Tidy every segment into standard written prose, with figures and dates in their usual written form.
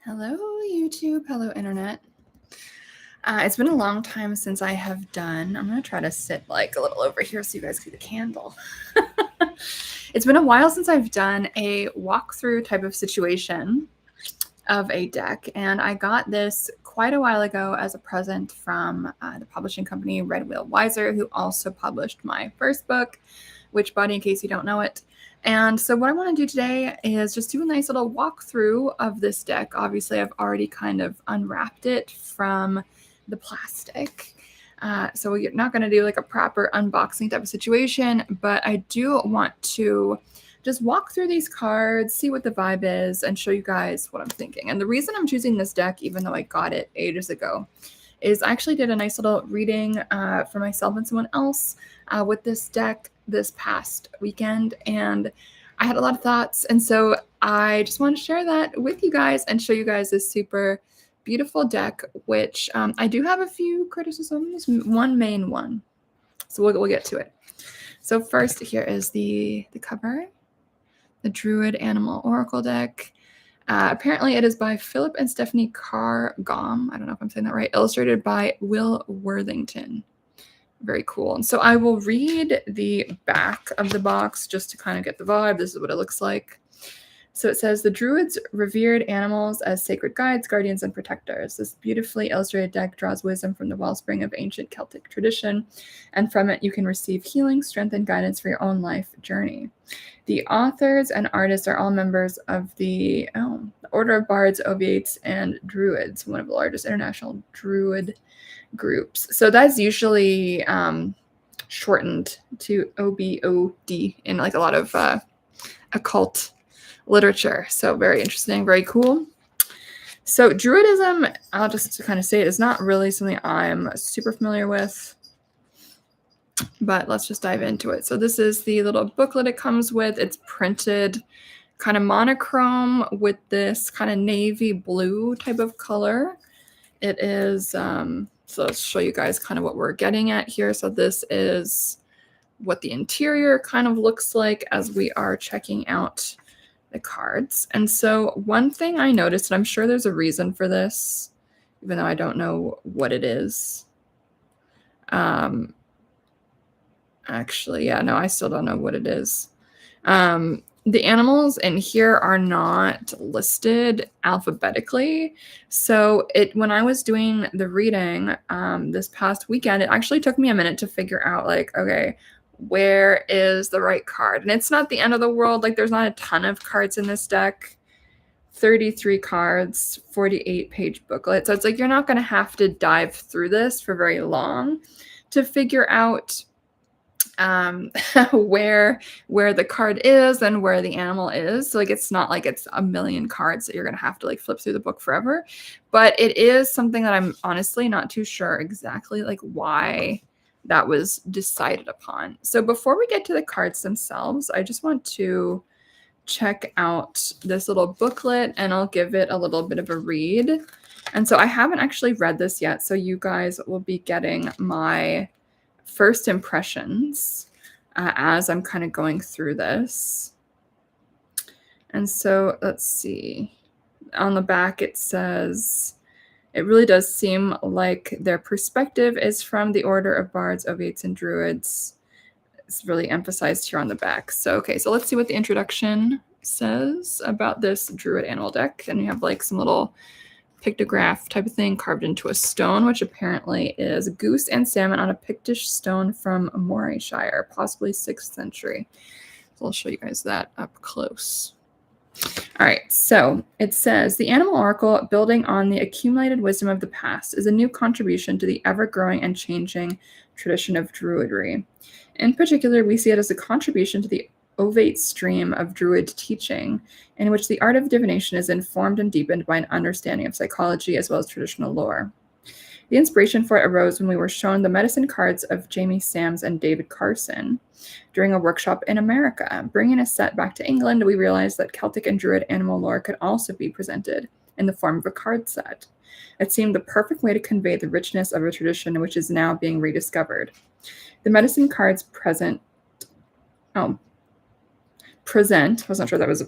Hello, YouTube. Hello, Internet. It's been a long time since I have done. I'm going to try to sit like a little over here so you guys see the candle. It's been a while since I've done a walkthrough type of situation of a deck, and I got this quite a while ago as a present from the publishing company Red Wheel Wiser, who also published my first book, Witchbody, in case you don't know it. And so what I want to do today is just do a nice little walkthrough of this deck. Obviously, I've already kind of unwrapped it from the plastic. So we're not going to do like a proper unboxing type of situation, but I do want to just walk through these cards, see what the vibe is, and show you guys what I'm thinking. And the reason I'm choosing this deck, even though I got it ages ago, is I actually did a nice little reading for myself and someone else with this deck this past weekend, and I had a lot of thoughts, and so I just want to share that with you guys and show you guys this super beautiful deck, which I do have a few criticisms, one main one. So we'll get to it. So first, here is the cover, the Druid Animal Oracle deck. Apparently, it is by Philip and Stephanie Carr-Gom. I don't know if I'm saying that right. Illustrated by Will Worthington. Very cool. And so I will read the back of the box just to kind of get the vibe. This is what it looks like. So it says, the Druids revered animals as sacred guides, guardians, and protectors. This beautifully illustrated deck draws wisdom from the wellspring of ancient Celtic tradition, and from it you can receive healing, strength, and guidance for your own life journey. The authors and artists are all members of the Order of Bards, Oviates, and Druids, one of the largest international Druid groups. So that's usually shortened to OBOD in like a lot of occult literature. So very interesting, very cool. So Druidism, I'll just kind of say it, is not really something I'm super familiar with, but let's just dive into it. So this is the little booklet it comes with. It's printed kind of monochrome with this kind of navy blue type of color. It is, so let's show you guys kind of what we're getting at here. So this is what the interior kind of looks like as we are checking out the cards. And so one thing I noticed, and I'm sure there's a reason for this, even though I don't know what it is. Actually, yeah, no, I still don't know what it is. The animals in here are not listed alphabetically. So when I was doing the reading this past weekend, it actually took me a minute to figure out, like, okay, where is the right card? And it's not the end of the world. Like, there's not a ton of cards in this deck. 33 cards, 48-page booklet. So it's like you're not going to have to dive through this for very long to figure out where the card is and where the animal is. So like, it's not like it's a million cards that you're going to have to like flip through the book forever, but it is something that I'm honestly not too sure exactly like why that was decided upon. So before we get to the cards themselves, I just want to check out this little booklet and I'll give it a little bit of a read. And so I haven't actually read this yet, so you guys will be getting my first impressions as I'm kind of going through this. And so let's see. On the back it says, it really does seem like their perspective is from the Order of Bards, Oviates, and Druids. It's really emphasized here on the back. So, okay, so let's see what the introduction says about this Druid animal deck. And you have like some little pictograph type of thing carved into a stone, which apparently is goose and salmon on a Pictish stone from Morayshire, possibly 6th century. So I'll show you guys that up close. All right, so it says, the Animal Oracle, building on the accumulated wisdom of the past, is a new contribution to the ever-growing and changing tradition of Druidry. In particular, we see it as a contribution to the ovate stream of Druid teaching, in which the art of divination is informed and deepened by an understanding of psychology as well as traditional lore. The inspiration for it arose when we were shown the medicine cards of Jamie Sams and David Carson during a workshop in America. Bringing a set back to England, we realized that Celtic and Druid animal lore could also be presented in the form of a card set. It seemed the perfect way to convey the richness of a tradition which is now being rediscovered. The medicine cards present, I was not sure that was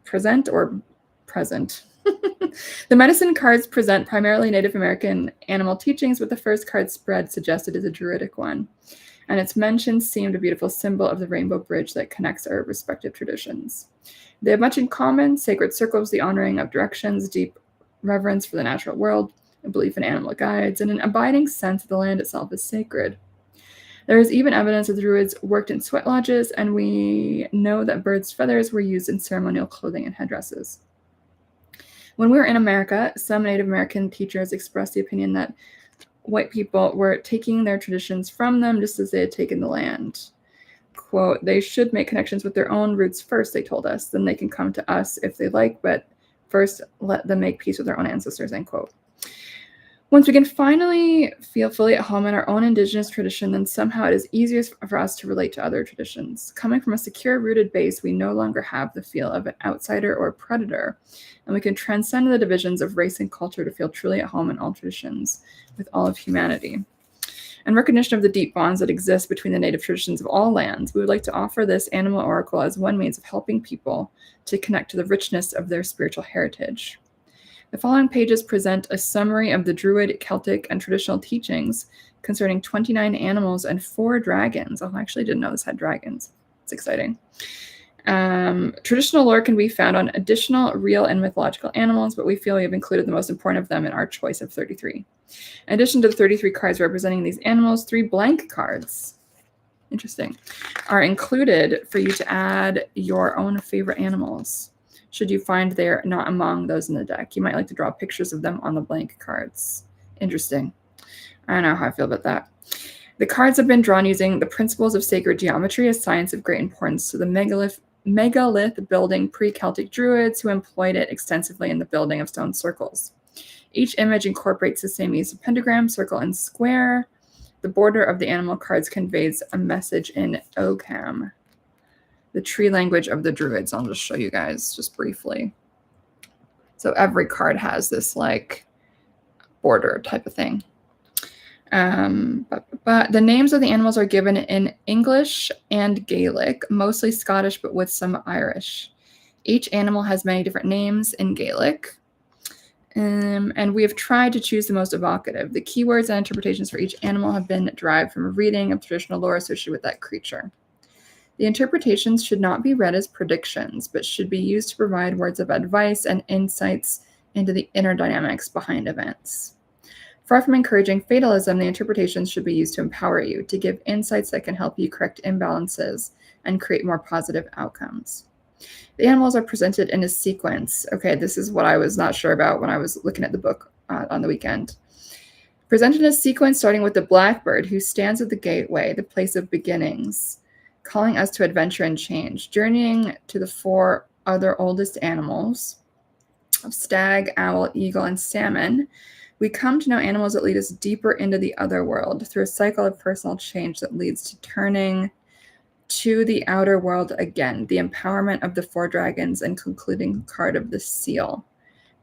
present or present. The medicine cards present primarily Native American animal teachings, but the first card spread suggested is a Druidic one. And its mentions seemed a beautiful symbol of the rainbow bridge that connects our respective traditions. They have much in common: sacred circles, the honoring of directions, deep reverence for the natural world, a belief in animal guides, and an abiding sense that the land itself is sacred. There is even evidence that the Druids worked in sweat lodges, and we know that birds' feathers were used in ceremonial clothing and headdresses. When we were in America, some Native American teachers expressed the opinion that white people were taking their traditions from them just as they had taken the land. Quote, they should make connections with their own roots first, they told us. Then they can come to us if they like, but first let them make peace with their own ancestors, end quote. Once we can finally feel fully at home in our own indigenous tradition, then somehow it is easier for us to relate to other traditions. Coming from a secure, rooted base, we no longer have the feel of an outsider or predator, and we can transcend the divisions of race and culture to feel truly at home in all traditions with all of humanity. In recognition of the deep bonds that exist between the native traditions of all lands, we would like to offer this animal oracle as one means of helping people to connect to the richness of their spiritual heritage. The following pages present a summary of the Druid, Celtic, and traditional teachings concerning 29 animals and 4 dragons. Oh, I actually didn't know this had dragons. It's exciting. Traditional lore can be found on additional real and mythological animals, but we feel we have included the most important of them in our choice of 33. In addition to the 33 cards representing these animals, 3 blank cards, interesting, are included for you to add your own favorite animals. Should you find they're not among those in the deck, you might like to draw pictures of them on the blank cards. Interesting. I don't know how I feel about that. The cards have been drawn using the principles of sacred geometry, a science of great importance to the megalith building pre-Celtic Druids who employed it extensively in the building of stone circles. Each image incorporates the same use of pentagram, circle, and square. The border of the animal cards conveys a message in Ogham, the tree language of the Druids. I'll just show you guys just briefly. So every card has this like border type of thing. But the names of the animals are given in English and Gaelic, mostly Scottish, but with some Irish. Each animal has many different names in Gaelic. And we have tried to choose the most evocative. The keywords and interpretations for each animal have been derived from a reading of traditional lore associated with that creature. The interpretations should not be read as predictions, but should be used to provide words of advice and insights into the inner dynamics behind events. Far from encouraging fatalism, the interpretations should be used to empower you, to give insights that can help you correct imbalances and create more positive outcomes. The animals are presented in a sequence. Okay, this is what I was not sure about when I was looking at the book on the weekend. Presented in a sequence starting with the blackbird, who stands at the gateway, the place of beginnings, calling us to adventure and change, journeying to the 4 other oldest animals of stag, owl, eagle, and salmon. We come to know animals that lead us deeper into the other world through a cycle of personal change that leads to turning to the outer world again, the empowerment of the 4 dragons, and concluding card of the seal,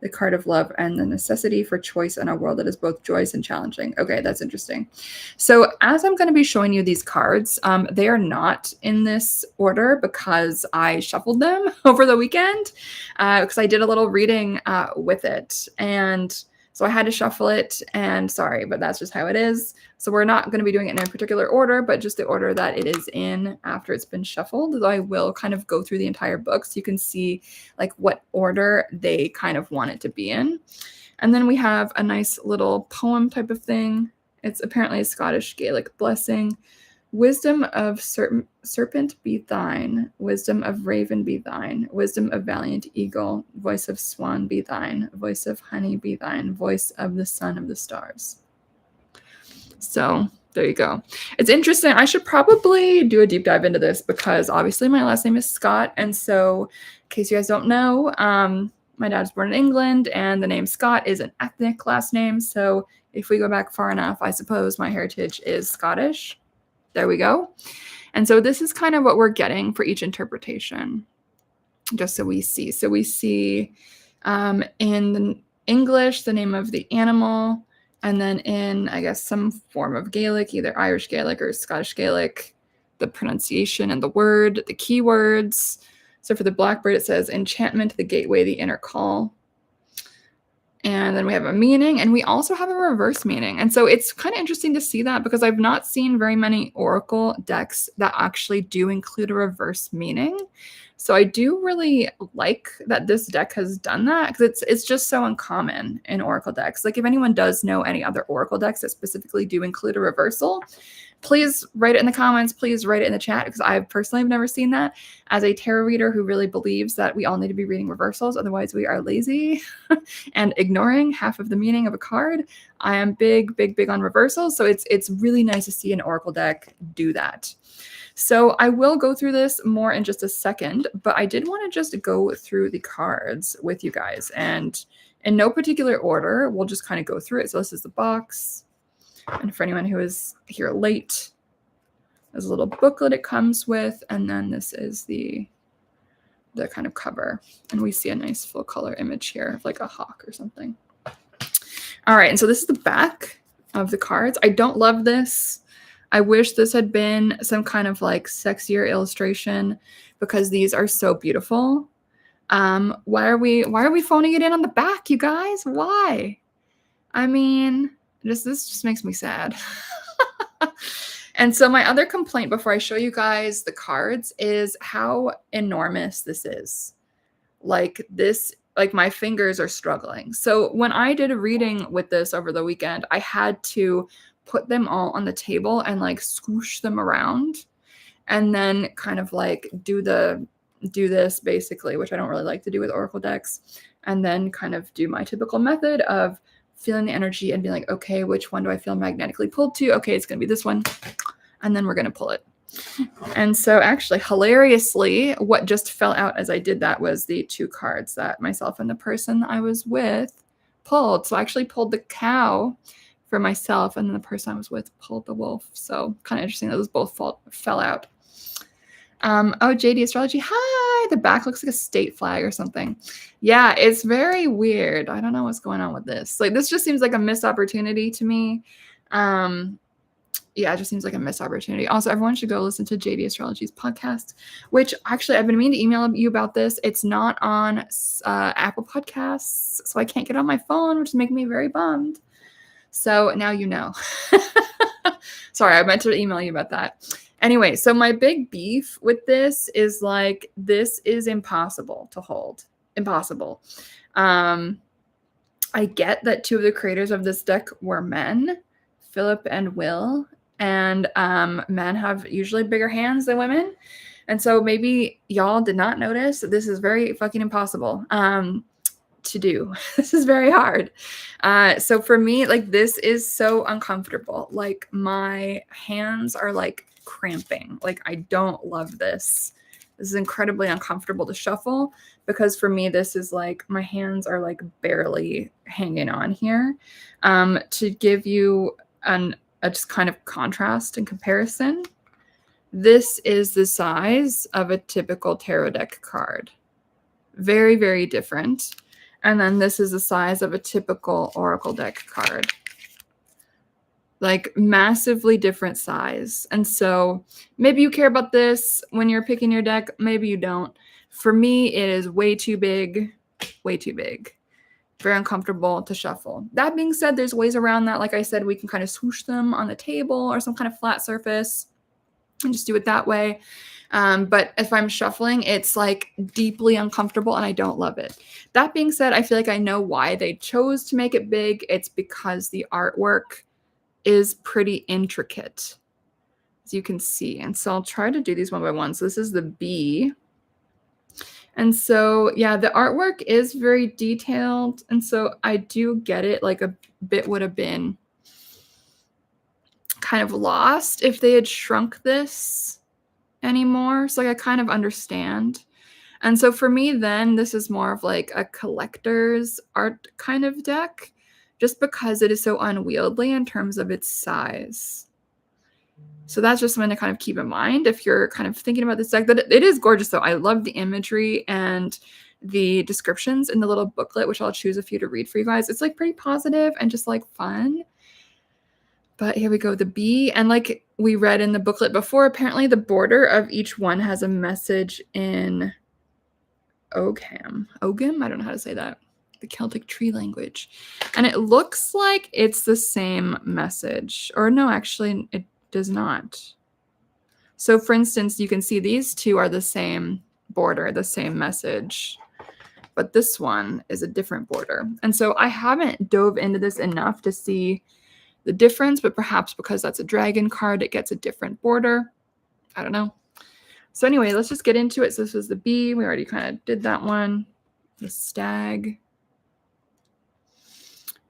the card of love and the necessity for choice in a world that is both joyous and challenging. Okay, that's interesting. So as I'm going to be showing you these cards, they are not in this order because I shuffled them over the weekend because I did a little reading with it. And so I had to shuffle it, and sorry, but that's just how it is. So we're not going to be doing it in a particular order, but just the order that it is in after it's been shuffled. Though I will kind of go through the entire book so you can see like what order they kind of want it to be in. And then we have a nice little poem type of thing. It's apparently a Scottish Gaelic blessing. Wisdom of serpent be thine, wisdom of raven be thine, wisdom of valiant eagle, voice of swan be thine, voice of honey be thine, voice of the son of the stars. So there you go. It's interesting. I should probably do a deep dive into this because obviously my last name is Scott. And so in case you guys don't know, my dad was born in England and the name Scott is an ethnic last name. So if we go back far enough, I suppose my heritage is Scottish. There we go. And so this is kind of what we're getting for each interpretation, just so we see. So we see in English, the name of the animal, and then in, I guess, some form of Gaelic, either Irish Gaelic or Scottish Gaelic, the pronunciation and the word, the keywords. So for the blackbird, it says enchantment, the gateway, the inner call. And then we have a meaning, and we also have a reverse meaning. And so it's kind of interesting to see that because I've not seen very many Oracle decks that actually do include a reverse meaning. So I do really like that this deck has done that because it's just so uncommon in Oracle decks. Like if anyone does know any other Oracle decks that specifically do include a reversal, please write it in the comments. Please write it in the chat because I personally have never seen that. As a tarot reader who really believes that we all need to be reading reversals, otherwise we are lazy and ignoring half of the meaning of a card. I am big on reversals, so it's really nice to see an Oracle deck do that. So I will go through this more in just a second, but I did want to just go through the cards with you guys, and in no particular order, we'll just kind of go through it. So this is the box. And for anyone who is here late, there's a little booklet it comes with, and then this is the kind of cover. And we see a nice full color image here of like a hawk or something. All right, and so this is the back of the cards. I don't love this. I wish this had been some kind of like sexier illustration because these are so beautiful. Why are we phoning it in on the back, you guys? Why? I mean, this just makes me sad. And so my other complaint before I show you guys the cards is how enormous this is. Like this, like my fingers are struggling. So when I did a reading with this over the weekend, I had to put them all on the table and like swoosh them around and then kind of like do this basically, which I don't really like to do with Oracle decks, and then kind of do my typical method of feeling the energy and being like, okay, which one do I feel magnetically pulled to? Okay, it's going to be this one. And then we're going to pull it. And so actually, hilariously, what just fell out as I did that was the two cards that myself and the person I was with pulled. So I actually pulled the cow for myself, and then the person I was with pulled the wolf. So kind of interesting that those both fell out. Oh, JD Astrology. Hi. The back looks like a state flag or something. Yeah, it's very weird. I don't know what's going on with this. Like, this just seems like a missed opportunity to me. Yeah, it just seems like a missed opportunity. Also, everyone should go listen to JD Astrology's podcast, which actually I've been meaning to email you about this. It's not on Apple Podcasts, so I can't get on my phone, which is making me very bummed. So now you know. Sorry, I meant to email you about that. Anyway, so my big beef with this is like, this is impossible to hold. Impossible. I get that two of the creators of this deck were men, Philip and Will, and men have usually bigger hands than women. And so maybe y'all did not notice that this is very fucking impossible to do. This is very hard. So for me, like, this is so uncomfortable. Like, my hands are like cramping. Like, I don't love this. This is incredibly uncomfortable to shuffle because for me, this is like, my hands are like barely hanging on here. To give you a just kind of contrast and comparison, this is the size of a typical tarot deck card. Very, very different. And then this is the size of a typical Oracle deck card. Like, massively different size. And so maybe you care about this when you're picking your deck. Maybe you don't. For me, it is way too big. Way too big. Very uncomfortable to shuffle. That being said, there's ways around that. Like I said, we can kind of swoosh them on the table or some kind of flat surface and just do it that way. But if I'm shuffling, it's like deeply uncomfortable and I don't love it. That being said, I feel like I know why they chose to make it big. It's because the artwork is pretty intricate, as you can see. And so I'll try to do these one by one. So this is the bee. And so, yeah, the artwork is very detailed. And so I do get it. Like, a bit would have been kind of lost if they had shrunk this anymore. So like, I kind of understand. And so for me, then this is more of like a collector's art kind of deck, just because it is so unwieldy in terms of its size. So that's just something to kind of keep in mind if you're kind of thinking about this deck. That it is gorgeous, though. I love the imagery and the descriptions in the little booklet, which I'll choose a few to read for you guys. It's like pretty positive and just like fun. But here we go, the bee. And like we read in the booklet before, apparently the border of each one has a message in Ogham. Ogham? I don't know how to say that. the Celtic tree language. And it looks like it's the same message. Or no, actually, it does not. So for instance, you can see these two are the same border, the same message. But this one is a different border. And so I haven't dove into this enough to see the difference, but perhaps because that's a dragon card, it gets a different border. I don't know. So anyway, let's just get into it. So this was the bee. We already kind of did that one. The stag.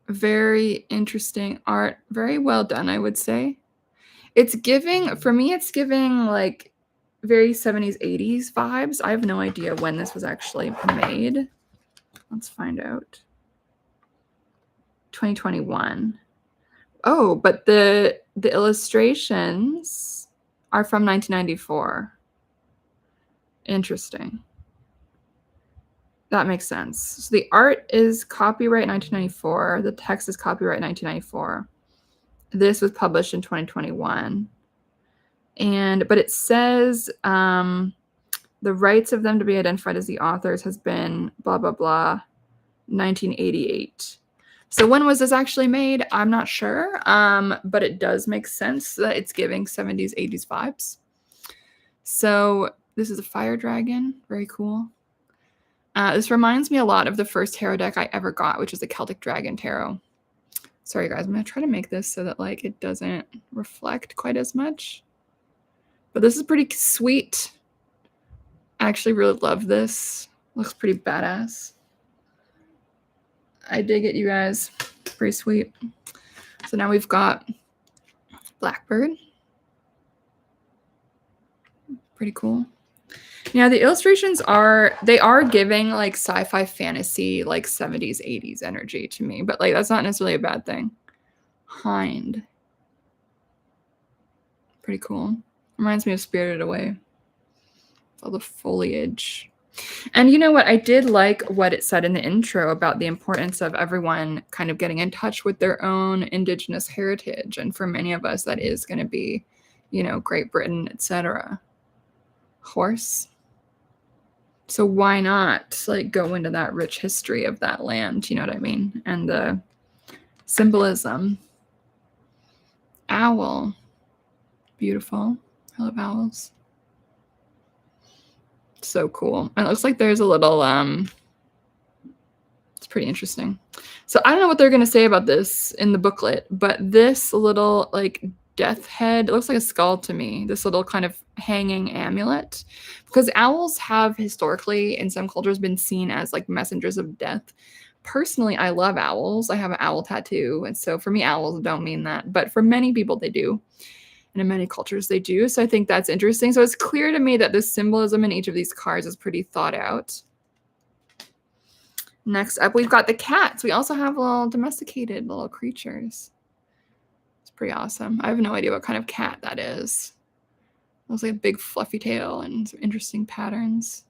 Very interesting art. Very well done, I would say. It's giving, for me, it's giving like very 70s, 80s vibes. I have no idea when this was actually made. Let's find out. 2021. Oh, but the illustrations are from 1994. Interesting. That makes sense. So the art is copyright 1994. The text is copyright 1994. This was published in 2021. But it says the rights of them to be identified as the authors has been blah, blah, blah, 1988. So when was this actually made? I'm not sure, but it does make sense that it's giving 70s, 80s vibes. So this is a fire dragon. Very cool. This reminds me a lot of the first tarot deck I ever got, which is the Celtic Dragon Tarot. Sorry, guys. I'm going to try to make this so that like it doesn't reflect quite as much. But this is pretty sweet. I actually really love this. Looks pretty badass. I dig it, you guys. Pretty sweet. So now we've got Blackbird. Pretty cool. Yeah, the illustrations are giving like sci-fi fantasy, like 70s, 80s energy to me, but like that's not necessarily a bad thing. Hind. Pretty cool. Reminds me of Spirited Away. All the foliage. And you know what? I did like what it said in the intro about the importance of everyone kind of getting in touch with their own indigenous heritage. And for many of us, that is going to be, you know, Great Britain, etc. Horse. So why not like go into that rich history of that land? You know what I mean? And the symbolism. Owl. Beautiful. I love owls. So cool. And it looks like there's a little, it's pretty interesting. So I don't know what they're going to say about this in the booklet, but this little like death head, it looks like a skull to me. This little kind of hanging amulet, because owls have historically in some cultures been seen as like messengers of death. Personally, I love owls. I have an owl tattoo. And so for me, owls don't mean that, but for many people they do. And in many cultures they do. So I think that's interesting. So it's clear to me that the symbolism in each of these cards is pretty thought out. Next up, we've got the cats. We also have little domesticated little creatures. It's pretty awesome. I have no idea what kind of cat that is. It looks like a big fluffy tail and some interesting patterns.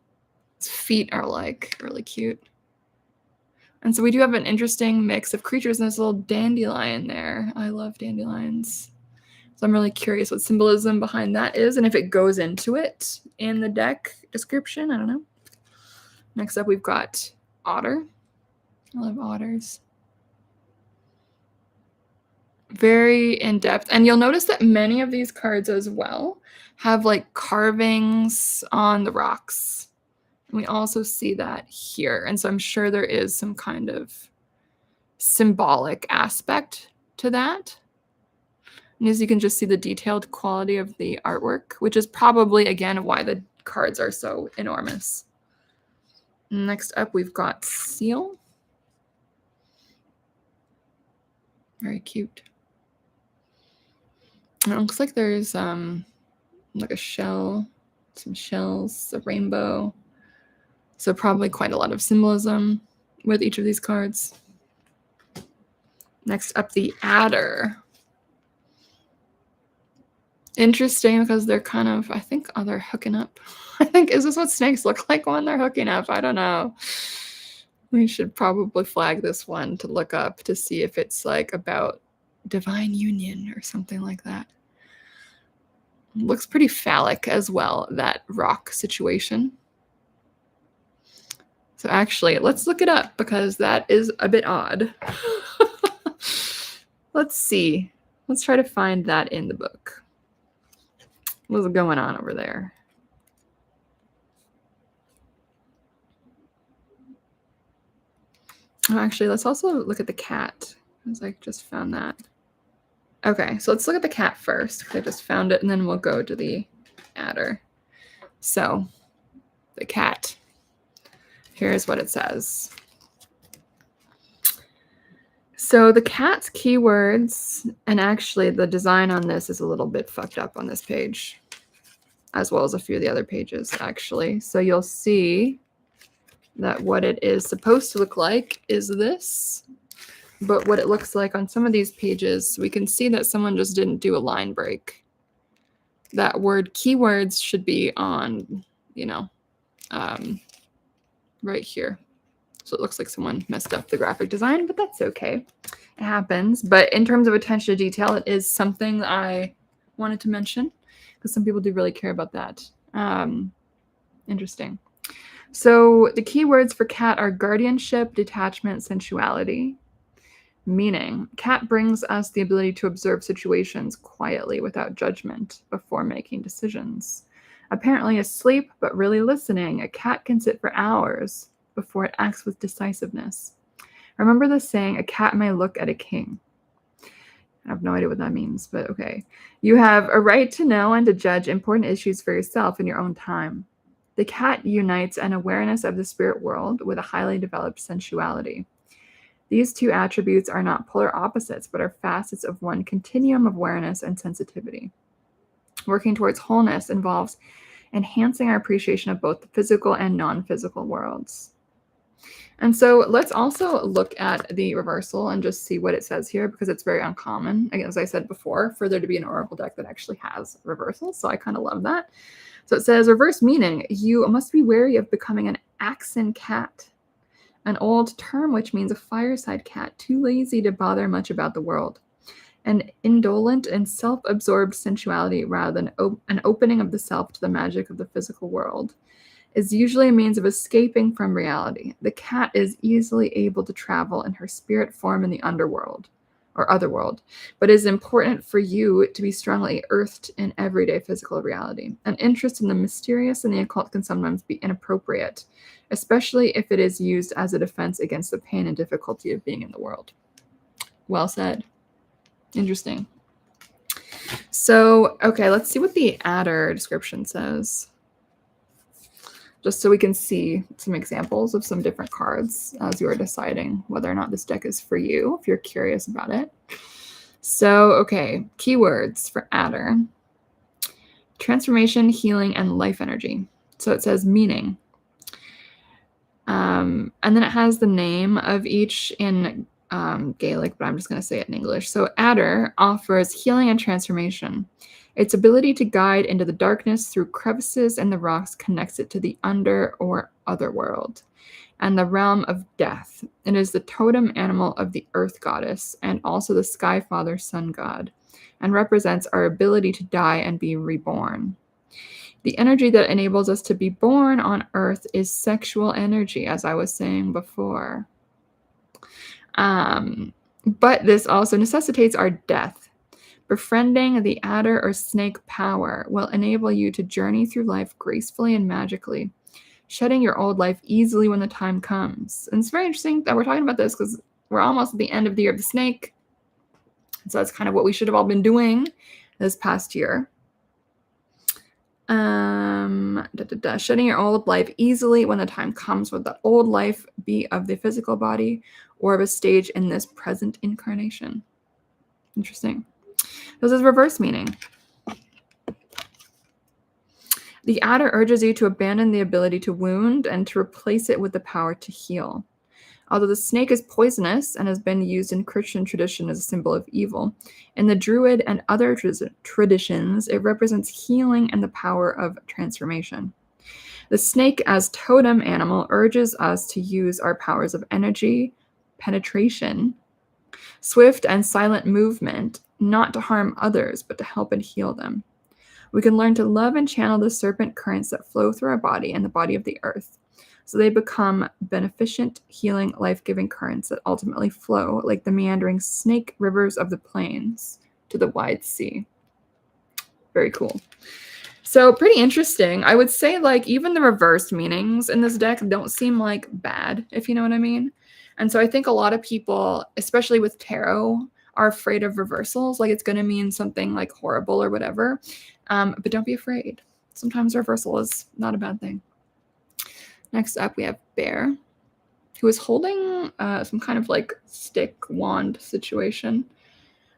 Its feet are like really cute. And so we do have an interesting mix of creatures, and there's a little dandelion there. I love dandelions. So I'm really curious what symbolism behind that is and if it goes into it in the deck description. I don't know. Next up, we've got otter. I love otters. Very in-depth. And you'll notice that many of these cards as well have like carvings on the rocks. And we also see that here. And so I'm sure there is some kind of symbolic aspect to that. And as you can just see the detailed quality of the artwork, which is probably, again, why the cards are so enormous. Next up, we've got seal. Very cute. And it looks like there's like a shell, some shells, a rainbow. So probably quite a lot of symbolism with each of these cards. Next up, the adder. Interesting because they're kind of, I think, oh, they're hooking up. I think, is this what snakes look like when they're hooking up? I don't know. We should probably flag this one to look up to see if it's like about divine union or something like that. Looks pretty phallic as well, that rock situation. So actually, let's look it up because that is a bit odd. Let's see. Let's try to find that in the book. What's going on over there? Oh, actually, let's also look at the cat, because I just found that. Okay, so let's look at the cat first, because I just found it, and then we'll go to the adder. So, the cat. Here's what it says. So the cat's keywords, and actually the design on this is a little bit fucked up on this page, as well as a few of the other pages, actually. So you'll see that what it is supposed to look like is this. But what it looks like on some of these pages, we can see that someone just didn't do a line break. That word keywords should be on, you know, right here. So it looks like someone messed up the graphic design, but that's okay. It happens. But in terms of attention to detail, it is something that I wanted to mention because some people do really care about that. Interesting. So the keywords for cat are guardianship, detachment, sensuality. Meaning, cat brings us the ability to observe situations quietly without judgment before making decisions. Apparently asleep, but really listening, a cat can sit for hours before it acts with decisiveness. Remember the saying, a cat may look at a king. I have no idea what that means, but okay. You have a right to know and to judge important issues for yourself in your own time. The cat unites an awareness of the spirit world with a highly developed sensuality. These two attributes are not polar opposites, but are facets of one continuum of awareness and sensitivity. Working towards wholeness involves enhancing our appreciation of both the physical and non-physical worlds. And so let's also look at the reversal and just see what it says here, because it's very uncommon, as I said before, for there to be an oracle deck that actually has reversal. So I kind of love that. So it says, reverse meaning, you must be wary of becoming an axon cat. An old term which means a fireside cat, too lazy to bother much about the world. An indolent and self-absorbed sensuality rather than an opening of the self to the magic of the physical world is usually a means of escaping from reality. The cat is easily able to travel in her spirit form in the underworld or otherworld, but it is important for you to be strongly earthed in everyday physical reality. An interest in the mysterious and the occult can sometimes be inappropriate, especially if it is used as a defense against the pain and difficulty of being in the world. Well said. Interesting. So, okay, let's see what the adder description says. Just so we can see some examples of some different cards as you are deciding whether or not this deck is for you, if you're curious about it. So, okay, keywords for adder. Transformation, healing, and life energy. So it says meaning. And then it has the name of each in Gaelic, but I'm just going to say it in English. So adder offers healing and transformation. Its ability to guide into the darkness through crevices in the rocks connects it to the under or other world and the realm of death. It is the totem animal of the earth goddess and also the sky father sun god, and represents our ability to die and be reborn. The energy that enables us to be born on earth is sexual energy, as I was saying before. But this also necessitates our death. Befriending the adder or snake power will enable you to journey through life gracefully and magically, shedding your old life easily when the time comes. And it's very interesting that we're talking about this because we're almost at the end of the year of the snake. So that's kind of what we should have all been doing this past year. Shedding your old life easily when the time comes, would the old life be of the physical body or of a stage in this present incarnation? Interesting. This is reverse meaning. The adder urges you to abandon the ability to wound and to replace it with the power to heal. Although the snake is poisonous and has been used in Christian tradition as a symbol of evil, in the Druid and other traditions, it represents healing and the power of transformation. The snake as totem animal urges us to use our powers of energy, penetration, swift and silent movement, not to harm others, but to help and heal them. We can learn to love and channel the serpent currents that flow through our body and the body of the earth, So they become beneficent, healing, life-giving currents that ultimately flow like the meandering snake rivers of the plains to the wide sea. Very cool. So pretty interesting. I would say like even the reversed meanings in this deck don't seem like bad, if you know what I mean. And so I think a lot of people, especially with tarot, are afraid of reversals. Like it's going to mean something like horrible or whatever. But don't be afraid. Sometimes reversal is not a bad thing. Next up, we have Bear, who is holding some kind of like stick wand situation,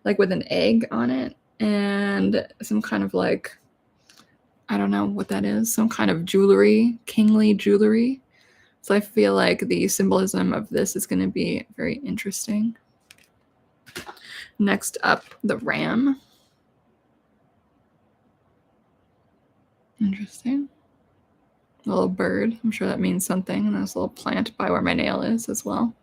like with an egg on it and some kind of like, I don't know what that is, some kind of jewelry, kingly jewelry. So I feel like the symbolism of this is going to be very interesting. Next up, the ram. Interesting. A little bird. I'm sure that means something. And there's a little plant by where my nail is as well.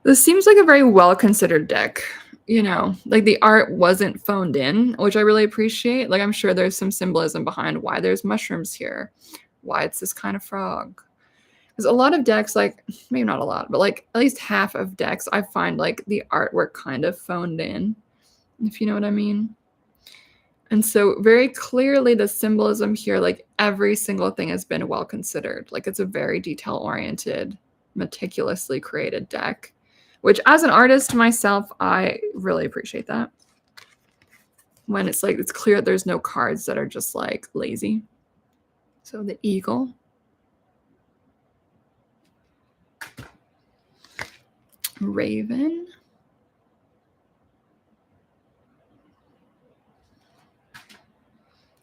This seems like a very well-considered deck. You know, like the art wasn't phoned in, which I really appreciate. Like I'm sure there's some symbolism behind why there's mushrooms here, why it's this kind of frog. Because a lot of decks, like maybe not a lot, but like at least half of decks, I find like the artwork kind of phoned in, if you know what I mean. And so very clearly the symbolism here, like every single thing has been well considered. Like it's a very detail-oriented, meticulously created deck, which as an artist myself, I really appreciate that. When it's like, it's clear that there's no cards that are just like lazy. So the eagle. Raven.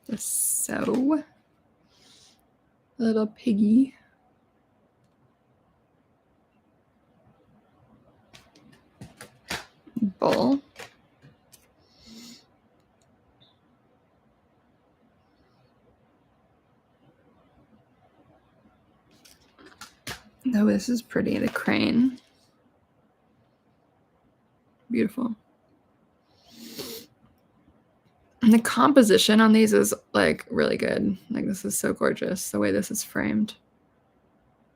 The sow. Little piggy. Bull. Oh, this is pretty. The crane. Beautiful. And the composition on these is like really good. Like this is so gorgeous, the way this is framed.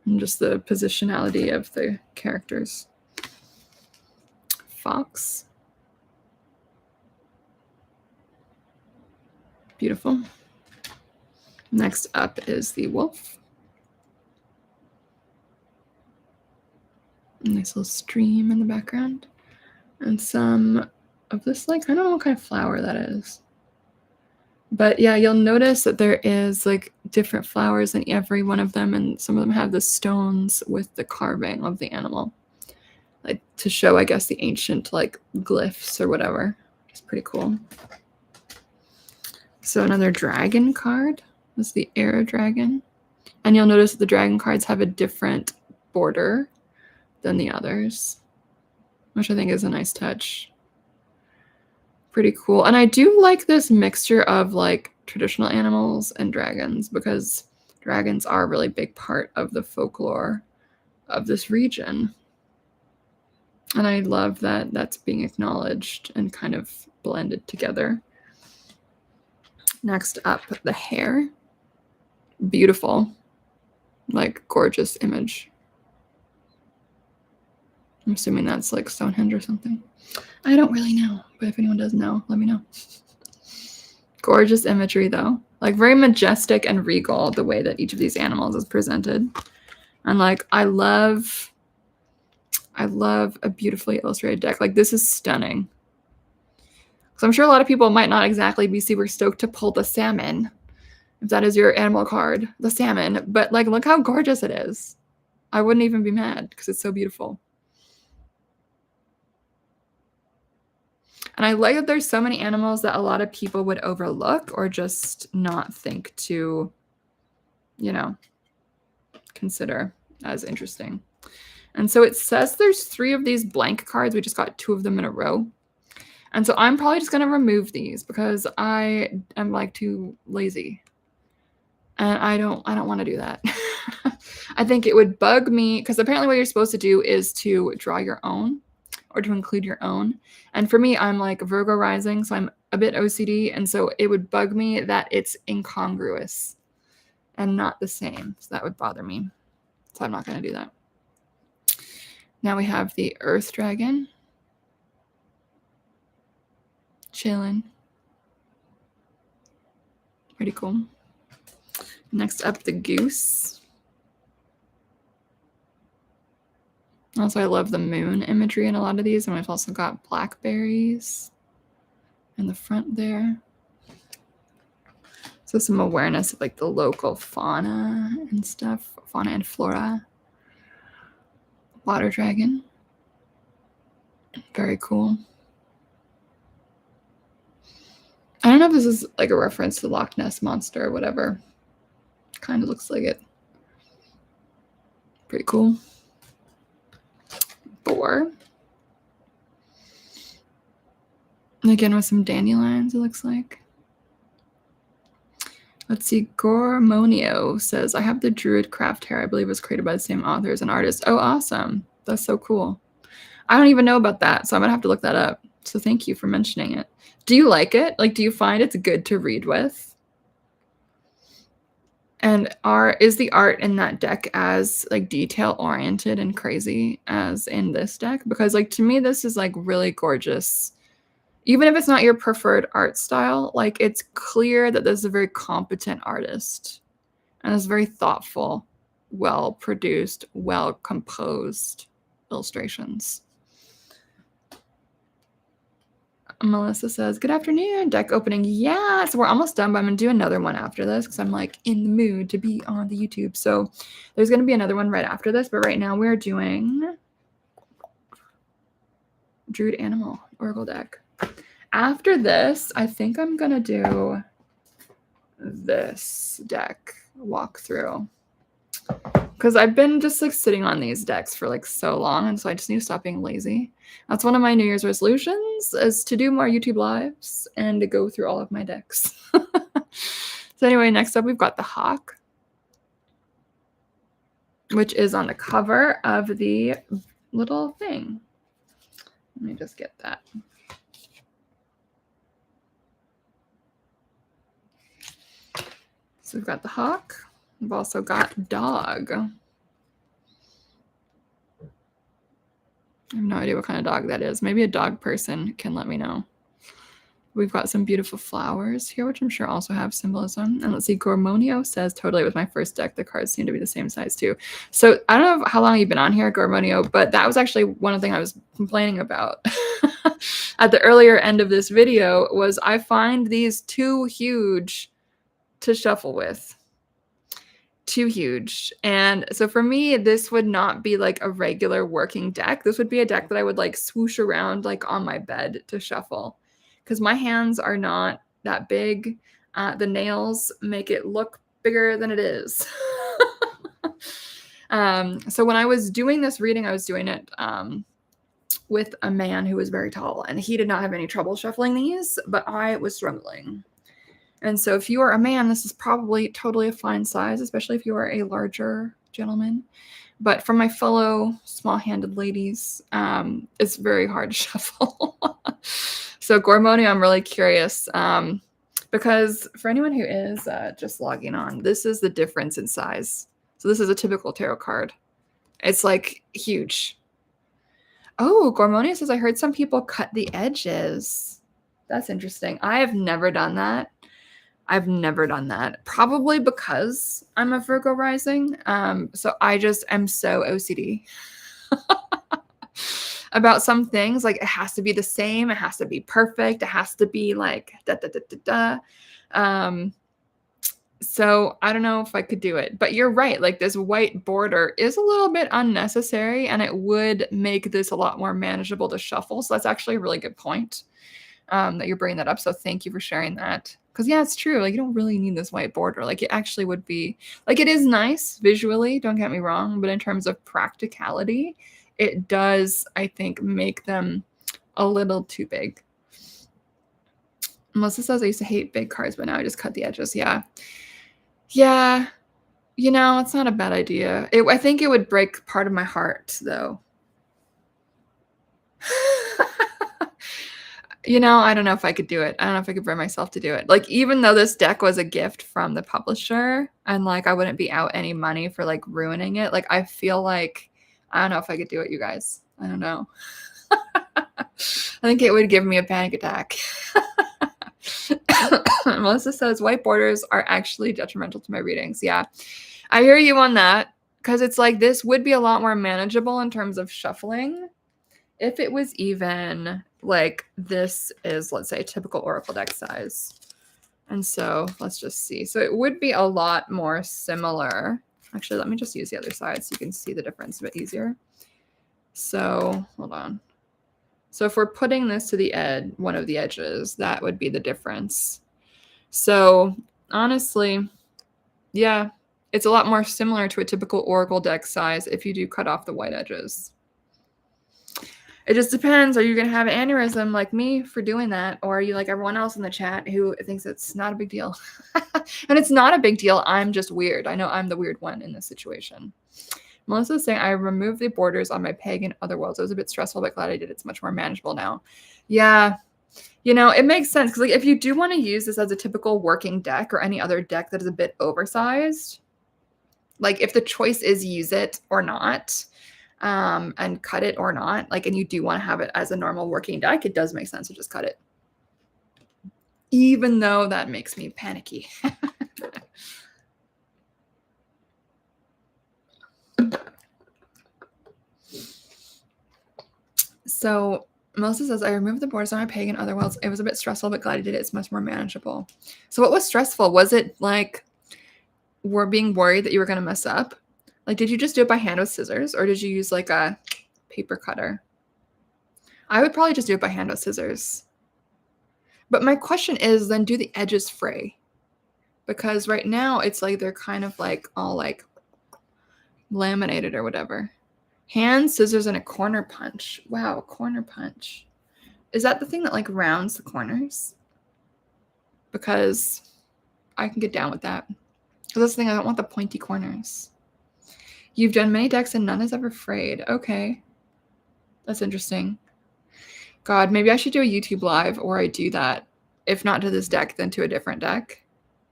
And just the positionality of the characters. Fox. Beautiful. Next up is the wolf. Nice little stream in the background. And some of this, like, I don't know what kind of flower that is. But yeah, you'll notice that there is like different flowers in every one of them, and some of them have the stones with the carving of the animal, like to show, I guess, the ancient like glyphs or whatever. It's pretty cool. So another dragon card is the Air Dragon, and you'll notice that the dragon cards have a different border than the others, which I think is a nice touch. Pretty cool. And I do like this mixture of like traditional animals and dragons, because dragons are a really big part of the folklore of this region. And I love that that's being acknowledged and kind of blended together. Next up, the hare. Beautiful, like gorgeous image. I'm assuming that's like Stonehenge or something. I don't really know, but if anyone does know, let me know. Gorgeous imagery though, like very majestic and regal, the way that each of these animals is presented. And like, I love a beautifully illustrated deck. Like this is stunning. So I'm sure a lot of people might not exactly be super stoked to pull the salmon, if that is your animal card, the salmon, but like, look how gorgeous it is. I wouldn't even be mad because it's so beautiful. And I like that there's so many animals that a lot of people would overlook or just not think to, you know, consider as interesting. And so it says there's 3 of these blank cards. We just got 2 of them in a row. And so I'm probably just going to remove these because I am like too lazy. And I don't want to do that. I think it would bug me because apparently what you're supposed to do is to draw your own or to include your own. And for me, I'm like Virgo rising, so I'm a bit OCD. And so it would bug me that it's incongruous. and not the same. So that would bother me. So I'm not going to do that. Now we have the Earth Dragon. Chilling. Pretty cool. Next up, the Goose. Also, I love the moon imagery in a lot of these. And we've also got blackberries in the front there. So some awareness of like the local fauna and stuff. Fauna and flora. Water dragon. Very cool. I don't know if this is like a reference to Loch Ness Monster or whatever. Kind of looks like it. Pretty cool. Boar. And again with some dandelions, it looks like. Let's see. Gormonio says, I have the Druid craft hair. I believe it was created by the same authors and artists. Oh, awesome. That's so cool. I don't even know about that, so I'm going to have to look that up. So thank you for mentioning it. Do you like it? Like, do you find it's good to read with? And is the art in that deck as like detail oriented and crazy as in this deck? Because like to me, this is like really gorgeous. Even if it's not your preferred art style, like it's clear that this is a very competent artist and it's very thoughtful, well produced, well composed illustrations. Melissa says, good afternoon, deck opening. Yeah, so we're almost done, but I'm going to do another one after this because I'm like in the mood to be on the YouTube. So there's going to be another one right after this, but right now we're doing Druid Animal Oracle deck. After this, I think I'm going to do this deck walkthrough because I've been just like sitting on these decks for like so long, and so I just need to stop being lazy. That's one of my New Year's resolutions, is to do more YouTube lives and to go through all of my decks. So anyway, next up we've got the Hawk, which is on the cover of the little thing. Let me just get that. So we've got the Hawk. We've also got Dog. I have no idea what kind of dog that is. Maybe a dog person can let me know. We've got some beautiful flowers here, which I'm sure also have symbolism. And let's see, Gormonio says, totally with my first deck, the cards seem to be the same size too. So I don't know how long you've been on here, Gormonio, but that was actually one of the things I was complaining about at the earlier end of this video was I find these too huge to shuffle with. Too huge. And so for me, this would not be like a regular working deck. This would be a deck that I would like swoosh around like on my bed to shuffle because my hands are not that big. The nails make it look bigger than it is. So when I was doing this reading, I was doing it with a man who was very tall, and he did not have any trouble shuffling these, but I was struggling. And so if you are a man, this is probably totally a fine size, especially if you are a larger gentleman. But for my fellow small-handed ladies, it's very hard to shuffle. So Gormonio, I'm really curious because for anyone who is just logging on, this is the difference in size. So this is a typical tarot card. It's like huge. Oh, Gormonio says, I heard some people cut the edges. That's interesting. I have never done that. I've never done that, probably because I'm a Virgo rising. So I just am so OCD about some things. Like it has to be the same. It has to be perfect. It has to be like da, da, da, da, da. So I don't know if I could do it, but you're right. Like this white border is a little bit unnecessary and it would make this a lot more manageable to shuffle. So that's actually a really good point that you're bringing that up. So thank you for sharing that. Because yeah, it's true. Like you don't really need this white border. Like it actually would be like, it is nice visually, don't get me wrong, but in terms of practicality, it does, I think, make them a little too big. Melissa says, I used to hate big cards, but now I just cut the edges. Yeah. Yeah. You know, it's not a bad idea. I think it would break part of my heart though. You know, I don't know if I could do it. I don't know if I could bring myself to do it. Like, even though this deck was a gift from the publisher and like I wouldn't be out any money for like ruining it, like I feel like I don't know if I could do it, you guys. I don't know. I think it would give me a panic attack. Melissa says white borders are actually detrimental to my readings. Yeah, I hear you on that, because it's like this would be a lot more manageable in terms of shuffling if it was even like this is, let's say, a typical Oracle deck size. And so let's just see. So it would be a lot more similar. Actually, let me just use the other side so you can see the difference a bit easier. So hold on. So if we're putting this to the edge, one of the edges, that would be the difference. So honestly, yeah, it's a lot more similar to a typical Oracle deck size if you do cut off the white edges. It just depends. Are you going to have an aneurysm like me for doing that? Or are you like everyone else in the chat who thinks it's not a big deal? And it's not a big deal. I'm just weird. I know I'm the weird one in this situation. Melissa's saying, I removed the borders on my pagan otherworlds. It was a bit stressful, but glad I did. It's much more manageable now. Yeah. You know, it makes sense. Because like, if you do want to use this as a typical working deck or any other deck that is a bit oversized, like if the choice is use it or not, and cut it or not, like, and you do want to have it as a normal working deck, it does make sense to just cut it. Even though that makes me panicky. So Melissa says, I removed the borders on my pagan otherworlds. It was a bit stressful, but glad I did it. It's much more manageable. So what was stressful? Was it like we're being worried that you were going to mess up? Like, did you just do it by hand with scissors, or did you use like a paper cutter? I would probably just do it by hand with scissors. But my question is, then do the edges fray? Because right now it's like they're kind of like all like laminated or whatever. Hand, scissors, and a corner punch. Wow, corner punch. Is that the thing that like rounds the corners? Because I can get down with that. Because that's the thing, I don't want the pointy corners. You've done many decks and none has ever frayed. Okay. That's interesting. God, maybe I should do a YouTube live, or I do that. If not to this deck, then to a different deck.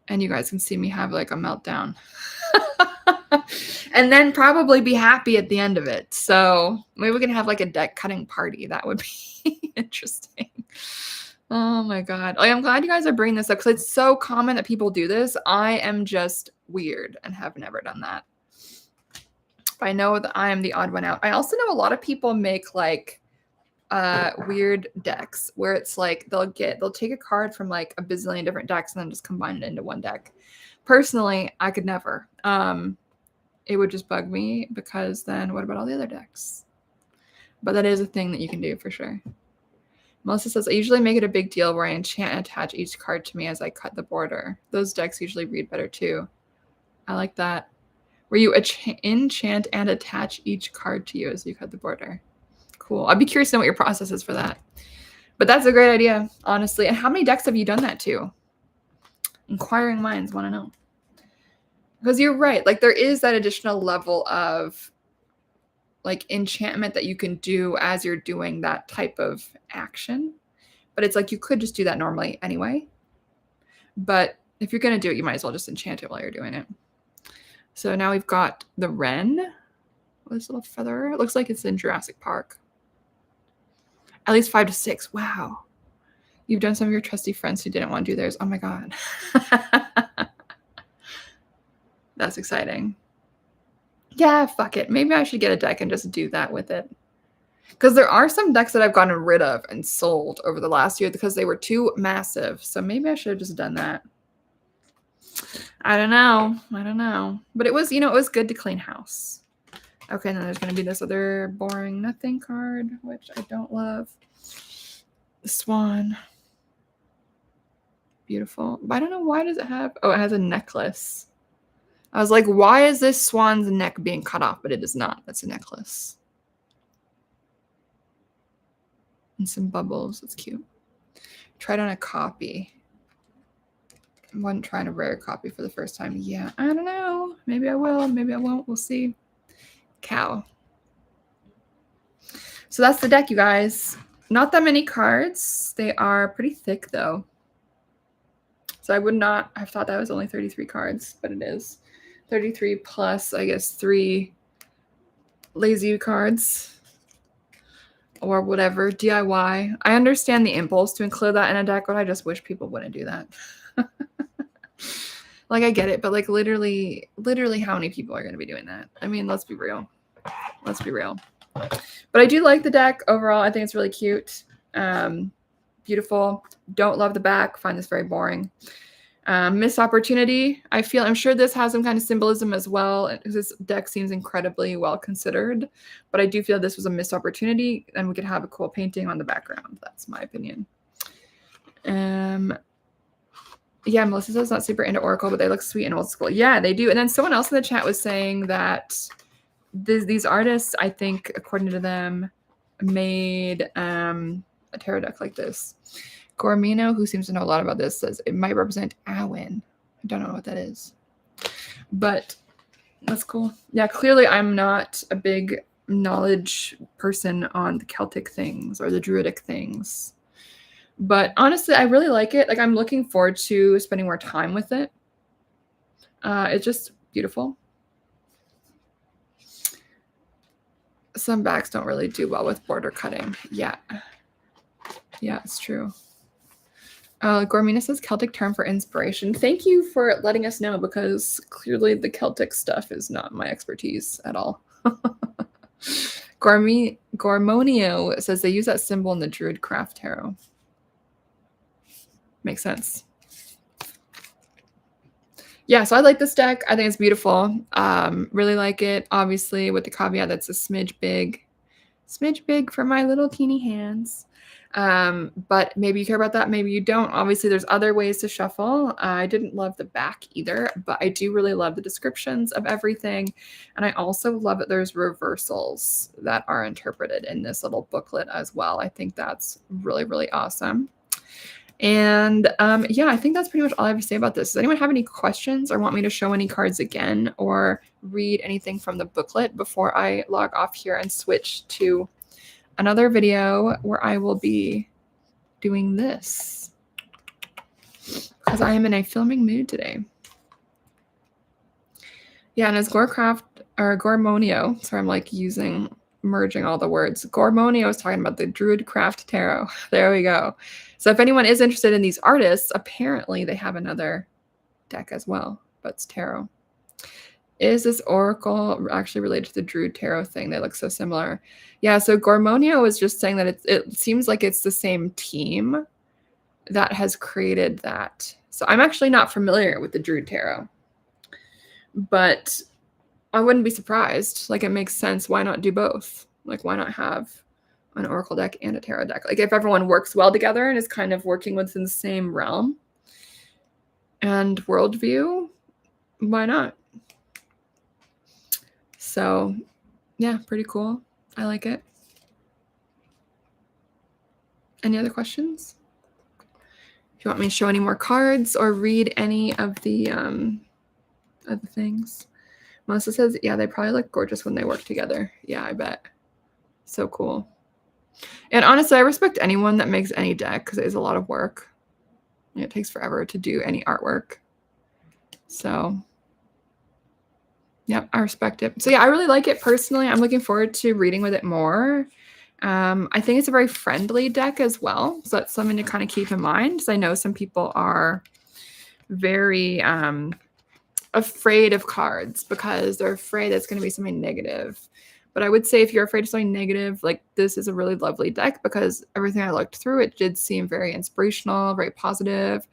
And you guys can see me have like a meltdown. And then probably be happy at the end of it. So maybe we can have like a deck cutting party. That would be interesting. Oh my God. I'm glad you guys are bringing this up because it's so common that people do this. I am just weird and have never done that. I know that I am the odd one out. I also know a lot of people make like weird decks where it's like they'll take a card from like a bazillion different decks and then just combine it into one deck. Personally, I could never. It would just bug me because then what about all the other decks? But that is a thing that you can do for sure. Melissa says, I usually make it a big deal where I enchant and attach each card to me as I cut the border. Those decks usually read better too. I like that. Where you enchant and attach each card to you as you cut the border. Cool. I'd be curious to know what your process is for that. But that's a great idea, honestly. And how many decks have you done that to? Inquiring minds want to know. Because you're right. Like there is that additional level of like enchantment that you can do as you're doing that type of action. But it's like you could just do that normally anyway. But if you're going to do it, you might as well just enchant it while you're doing it. So now we've got the wren. This little feather. It looks like it's in Jurassic Park. At least 5 to 6. Wow. You've done some of your trusty friends who didn't want to do theirs. Oh my God. That's exciting. Yeah, fuck it. Maybe I should get a deck and just do that with it. Because there are some decks that I've gotten rid of and sold over the last year because they were too massive. So maybe I should have just done that. I don't know. But it was, it was good to clean house. Okay, and then there's going to be this other boring nothing card, which I don't love. The swan. Beautiful. But I don't know, why does it have... Oh, it has a necklace. I was like, why is this swan's neck being cut off? But it is not. That's a necklace. And some bubbles. That's cute. Tried on a copy. I wasn't trying a rare copy for the first time. Yeah, I don't know. Maybe I will. Maybe I won't. We'll see. Cow. So that's the deck, you guys. Not that many cards. They are pretty thick though. So I would not have thought that was only 33 cards, but it is 33 plus, I guess, 3 lazy cards or whatever, DIY. I understand the impulse to include that in a deck, but I just wish people wouldn't do that. Like, I get it, but like literally how many people are going to be doing that? I mean, let's be real. Let's be real. But I do like the deck overall. I think it's really cute. Beautiful. Don't love the back. Find this very boring. Missed opportunity. I'm sure this has some kind of symbolism as well. This deck seems incredibly well considered, but I do feel this was a missed opportunity and we could have a cool painting on the background. That's my opinion. Yeah, Melissa says not super into Oracle, but they look sweet and old school. Yeah, they do. And then someone else in the chat was saying that these artists, I think, according to them, made a tarot deck like this. Gormino, who seems to know a lot about this, says it might represent Awen. I don't know what that is, but that's cool. Yeah, clearly I'm not a big knowledge person on the Celtic things or the Druidic things, but honestly, I really like it. Like, I'm looking forward to spending more time with it. It's just beautiful. Some backs don't really do well with border cutting. Yeah, it's true. Gormina says Celtic term for inspiration. Thank you for letting us know, because clearly the Celtic stuff is not my expertise at all. Gormonio says they use that symbol in the Druid Craft Tarot. Makes sense. Yeah, so I like this deck. I think it's beautiful. Really like it. Obviously, with the caveat that's a smidge big for my little teeny hands. But maybe you care about that, maybe you don't. Obviously, there's other ways to shuffle. I didn't love the back either, but I do really love the descriptions of everything. And I also love that there's reversals that are interpreted in this little booklet as well. I think that's really, really awesome. And yeah, I think that's pretty much all I have to say about this. Does anyone have any questions or want me to show any cards again or read anything from the booklet before I log off here and switch to another video where I will be doing this, because I am in a filming mood today. Yeah, and as Gormonio, sorry, I'm like merging all the words. Gormonio is talking about the Druid Craft Tarot. There we go. So if anyone is interested in these artists, apparently they have another deck as well, but it's tarot. Is this Oracle actually related to the Druid Tarot thing? They look so similar. Yeah, so Gormonio is just saying that it seems like it's the same team that has created that. So I'm actually not familiar with the Druid Tarot, but I wouldn't be surprised. Like, it makes sense. Why not do both? Like, why not have an Oracle deck and a tarot deck? Like, if everyone works well together and is kind of working within the same realm and worldview, why not? So yeah, pretty cool. I like it. Any other questions? If you want me to show any more cards or read any of the things. Melissa says, yeah, they probably look gorgeous when they work together. Yeah, I bet. So cool. And honestly, I respect anyone that makes any deck, because it is a lot of work. And it takes forever to do any artwork. So yeah, I respect it. So yeah, I really like it personally. I'm looking forward to reading with it more. I think it's a very friendly deck as well. So that's something to kind of keep in mind, because I know some people are very afraid of cards because they're afraid it's going to be something negative. But I would say if you're afraid of something negative, like, this is a really lovely deck, because everything I looked through, it did seem very inspirational, very positive,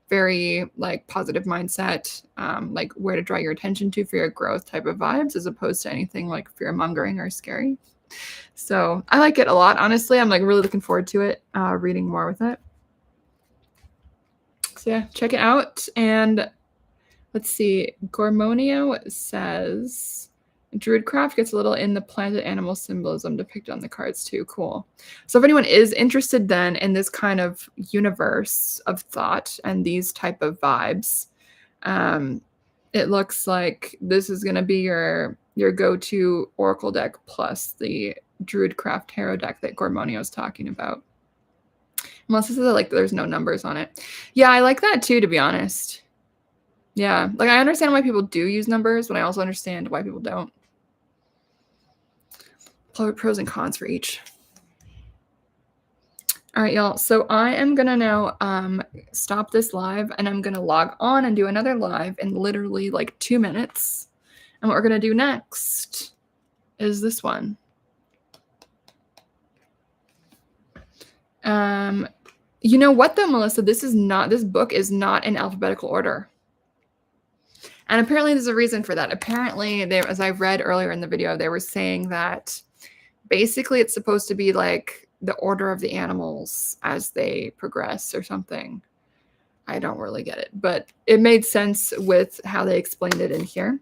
very like positive mindset, like where to draw your attention to for your growth type of vibes, as opposed to anything like fear mongering or scary. So I like it a lot. Honestly, I'm like really looking forward to it, reading more with it. So yeah, check it out. And let's see, Gormonio says Druidcraft gets a little in the planted animal symbolism depicted on the cards too. Cool. So if anyone is interested then in this kind of universe of thought and these type of vibes, it looks like this is going to be your go-to Oracle deck plus the Druid Craft Tarot deck that Gormonio was talking about. Unless this is like there's no numbers on it. Yeah, I like that too, to be honest. Yeah, like I understand why people do use numbers, but I also understand why people don't. Pros and cons for each. All right, y'all. So I am going to now stop this live, and I'm going to log on and do another live in literally like 2 minutes. And what we're going to do next is this one. You know what though, Melissa? This book is not in alphabetical order. And apparently there's a reason for that. Apparently, as I read earlier in the video, they were saying that basically it's supposed to be like the order of the animals as they progress or something. I don't really get it, but it made sense with how they explained it in here.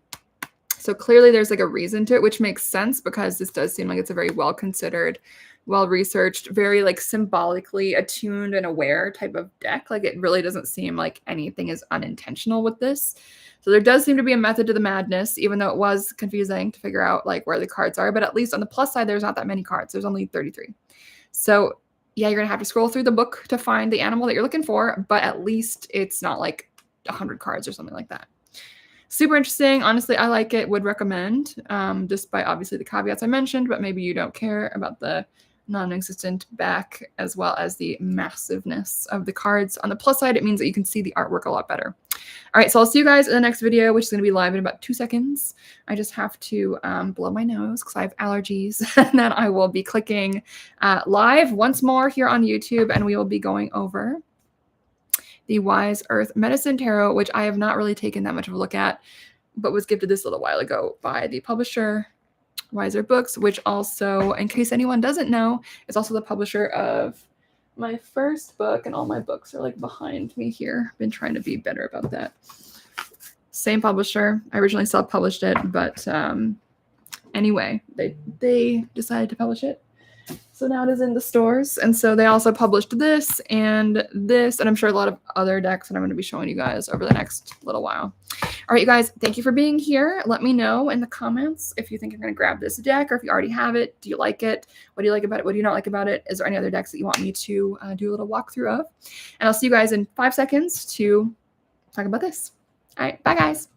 So clearly there's like a reason to it, which makes sense because this does seem like it's a very well-considered, well-researched, very like symbolically attuned and aware type of deck. Like it really doesn't seem like anything is unintentional with this. So there does seem to be a method to the madness, even though it was confusing to figure out like where the cards are. But at least on the plus side, there's not that many cards. There's only 33. So yeah, you're going to have to scroll through the book to find the animal that you're looking for, but at least it's not like 100 cards or something like that. Super interesting. Honestly, I like it. Would recommend, despite obviously the caveats I mentioned, but maybe you don't care about the non-existent back as well as the massiveness of the cards. On the plus side, it means that you can see the artwork a lot better. All right, so I'll see you guys in the next video, which is going to be live in about 2 seconds. I just have to blow my nose because I have allergies. And then I will be clicking live once more here on YouTube, and we will be going over the Wise Earth Medicine Tarot, which I have not really taken that much of a look at, but was gifted this a little while ago by the publisher, Wiser Books, which also, in case anyone doesn't know, is also the publisher of my first book, and all my books are like behind me here. Been trying to be better about that. Same publisher. I originally self-published it, but anyway, they decided to publish it. So now it is in the stores. And so they also published this, and I'm sure a lot of other decks that I'm going to be showing you guys over the next little while. All right, you guys, thank you for being here. Let me know in the comments if you think you're going to grab this deck, or if you already have it. Do you like it? What do you like about it? What do you not like about it? Is there any other decks that you want me to do a little walkthrough of? And I'll see you guys in 5 seconds to talk about this. All right, bye guys.